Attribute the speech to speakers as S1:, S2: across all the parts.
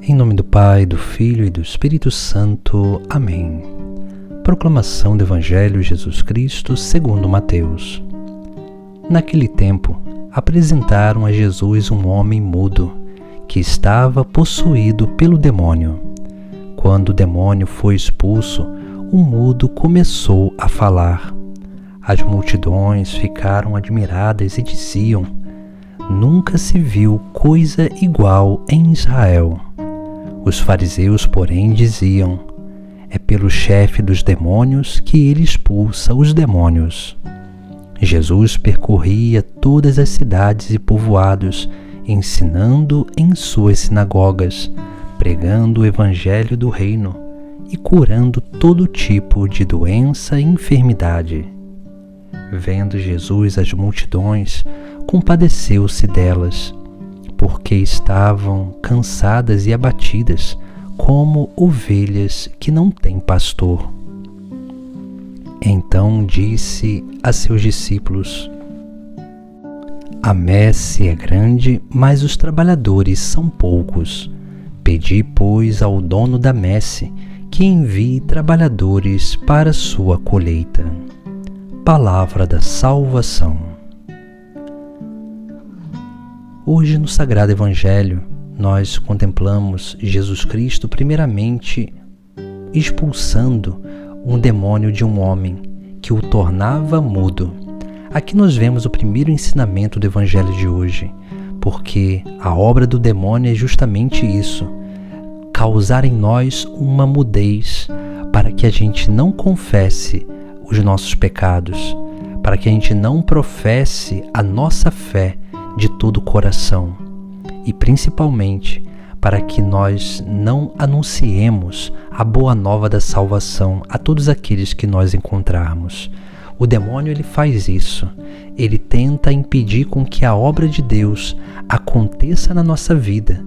S1: Em nome do Pai, do Filho e do Espírito Santo. Amém. Proclamação do Evangelho de Jesus Cristo segundo Mateus. Naquele tempo, apresentaram a Jesus um homem mudo, que estava possuído pelo demônio. Quando o demônio foi expulso, o mudo começou a falar. As multidões ficaram admiradas e diziam: nunca se viu coisa igual em Israel. Os fariseus, porém, diziam: é pelo chefe dos demônios que ele expulsa os demônios. Jesus percorria todas as cidades e povoados, ensinando em suas sinagogas, pregando o evangelho do reino e curando todo tipo de doença e enfermidade. Vendo Jesus as multidões, compadeceu-se delas, porque estavam cansadas e abatidas, como ovelhas que não têm pastor. Então disse a seus discípulos: a messe é grande, mas os trabalhadores são poucos. Pedi, pois, ao dono da messe que envie trabalhadores para sua colheita. Palavra da salvação. Hoje, no Sagrado Evangelho, nós contemplamos Jesus Cristo primeiramente expulsando um demônio de um homem que o tornava mudo. Aqui nós vemos o primeiro ensinamento do Evangelho de hoje, porque a obra do demônio é justamente isso: causar em nós uma mudez para que a gente não confesse os nossos pecados, para que a gente não professe a nossa fé de todo o coração e principalmente para que nós não anunciemos a boa nova da salvação a todos aqueles que nós encontrarmos. O demônio ele faz isso, ele tenta impedir com que a obra de Deus aconteça na nossa vida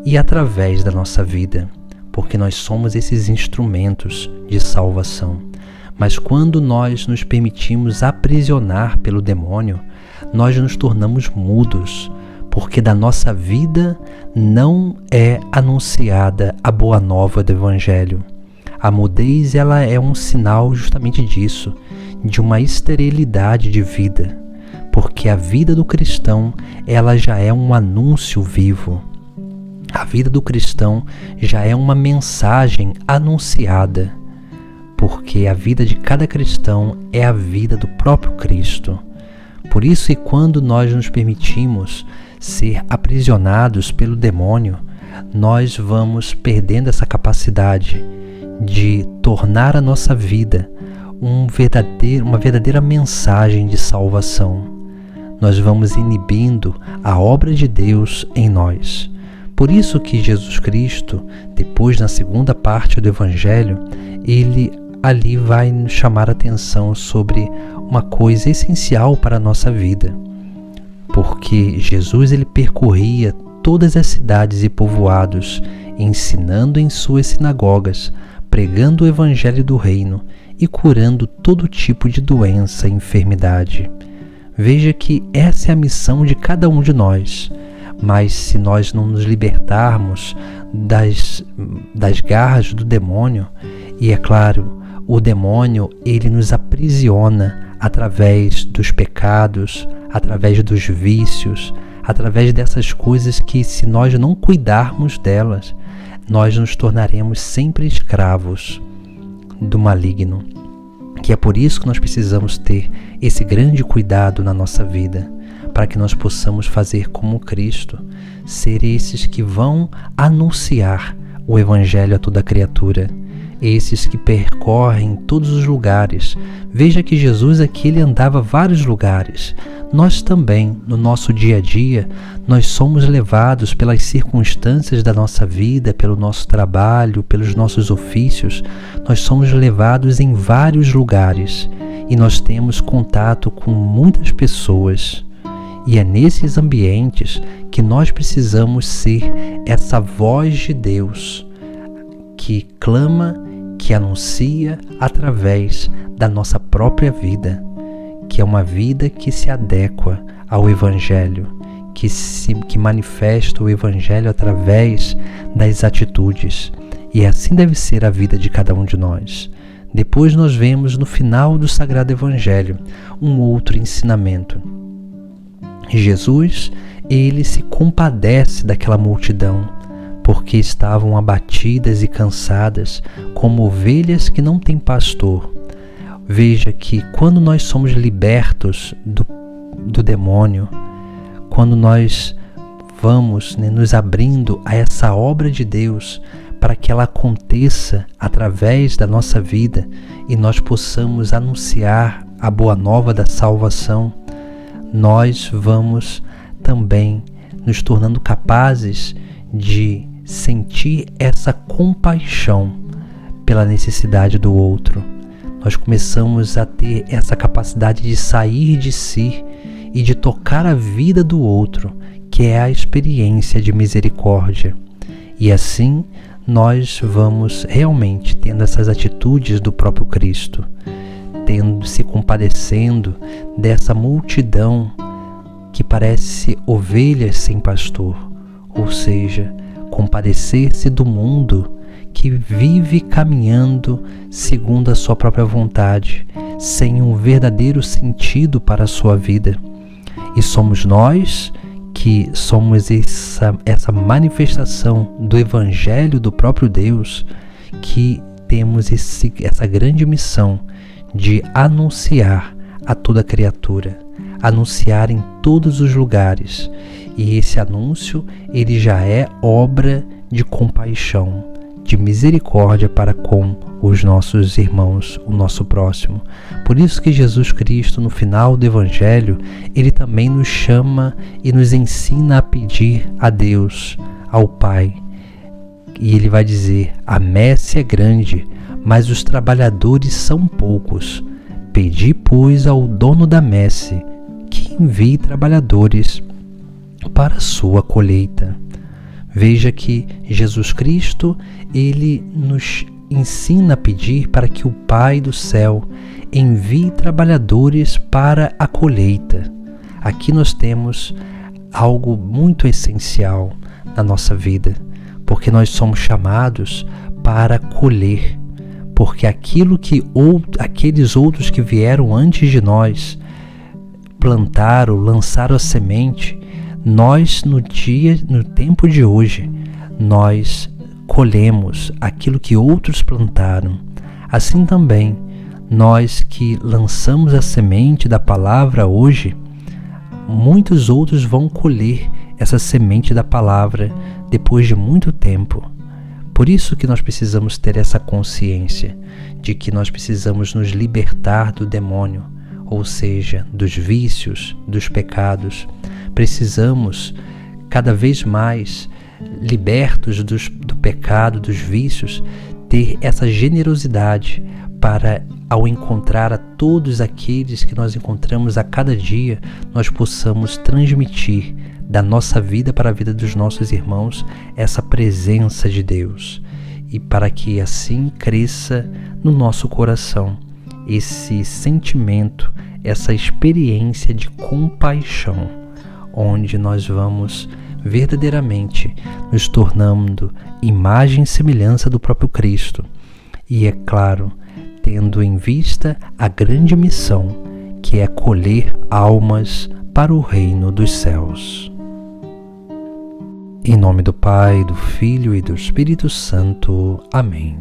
S1: e através da nossa vida, porque nós somos esses instrumentos de salvação. Mas quando nós nos permitimos aprisionar pelo demônio, nós nos tornamos mudos, porque da nossa vida não é anunciada a boa nova do Evangelho. A mudez ela é um sinal justamente disso, de uma esterilidade de vida, porque a vida do cristão ela já é um anúncio vivo. A vida do cristão já é uma mensagem anunciada, porque a vida de cada cristão é a vida do próprio Cristo. Por isso, e quando nós nos permitimos ser aprisionados pelo demônio, nós vamos perdendo essa capacidade de tornar a nossa vida uma verdadeira mensagem de salvação. Nós vamos inibindo a obra de Deus em nós. Por isso que Jesus Cristo, depois na segunda parte do Evangelho, ele ali vai nos chamar a atenção sobre uma coisa essencial para a nossa vida. Porque Jesus ele percorria todas as cidades e povoados, ensinando em suas sinagogas, pregando o evangelho do reino e curando todo tipo de doença e enfermidade. Veja que essa é a missão de cada um de nós. Mas se nós não nos libertarmos das garras do demônio, e é claro, o demônio ele nos aprisiona através dos pecados, através dos vícios, através dessas coisas que, se nós não cuidarmos delas, nós nos tornaremos sempre escravos do maligno. Que é por isso que nós precisamos ter esse grande cuidado na nossa vida, para que nós possamos fazer como Cristo, ser esses que vão anunciar o Evangelho a toda criatura, esses que percorrem todos os lugares. Veja que Jesus aqui ele andava vários lugares. Nós também, no nosso dia a dia, nós somos levados pelas circunstâncias da nossa vida, pelo nosso trabalho, pelos nossos ofícios. Nós somos levados em vários lugares e nós temos contato com muitas pessoas. E é nesses ambientes que nós precisamos ser essa voz de Deus que clama, que anuncia através da nossa própria vida, que é uma vida que se adequa ao Evangelho, que manifesta o Evangelho através das atitudes. E assim deve ser a vida de cada um de nós. Depois nós vemos no final do Sagrado Evangelho um outro ensinamento. Jesus, ele se compadece daquela multidão, porque estavam abatidas e cansadas, como ovelhas que não têm pastor. Veja que quando nós somos libertos do demônio, quando nós vamos nos abrindo a essa obra de Deus, para que ela aconteça através da nossa vida e nós possamos anunciar a boa nova da salvação, nós vamos também nos tornando capazes de sentir essa compaixão pela necessidade do outro. Nós começamos a ter essa capacidade de sair de si e de tocar a vida do outro, que é a experiência de misericórdia. E assim nós vamos realmente tendo essas atitudes do próprio Cristo, se compadecendo dessa multidão que parece ovelhas sem pastor, ou seja, compadecer-se do mundo que vive caminhando segundo a sua própria vontade, sem um verdadeiro sentido para a sua vida. E somos nós que somos essa manifestação do Evangelho do próprio Deus, que temos essa grande missão de anunciar a toda criatura, anunciar em todos os lugares. E esse anúncio, ele já é obra de compaixão, de misericórdia para com os nossos irmãos, o nosso próximo. Por isso que Jesus Cristo, no final do Evangelho, ele também nos chama e nos ensina a pedir a Deus, ao Pai. E ele vai dizer: a messe é grande, mas os trabalhadores são poucos. Pedi, pois, ao dono da messe que envie trabalhadores para a sua colheita. Veja que Jesus Cristo, ele nos ensina a pedir para que o Pai do céu envie trabalhadores para a colheita. Aqui nós temos algo muito essencial na nossa vida, porque nós somos chamados para colher, porque aqueles outros que vieram antes de nós plantaram, lançaram a semente, nós no tempo de hoje, nós colhemos aquilo que outros plantaram. Assim também, nós que lançamos a semente da palavra hoje, muitos outros vão colher essa semente da palavra depois de muito tempo. Por isso que nós precisamos ter essa consciência de que nós precisamos nos libertar do demônio, ou seja, dos vícios, dos pecados. Precisamos cada vez mais, libertos do pecado, dos vícios, ter essa generosidade para, ao encontrar a todos aqueles que nós encontramos a cada dia, nós possamos transmitir da nossa vida para a vida dos nossos irmãos essa presença de Deus, e para que assim cresça no nosso coração esse sentimento, essa experiência de compaixão, onde nós vamos verdadeiramente nos tornando imagem e semelhança do próprio Cristo. E é claro, tendo em vista a grande missão, que é colher almas para o reino dos céus. Em nome do Pai, do Filho e do Espírito Santo. Amém.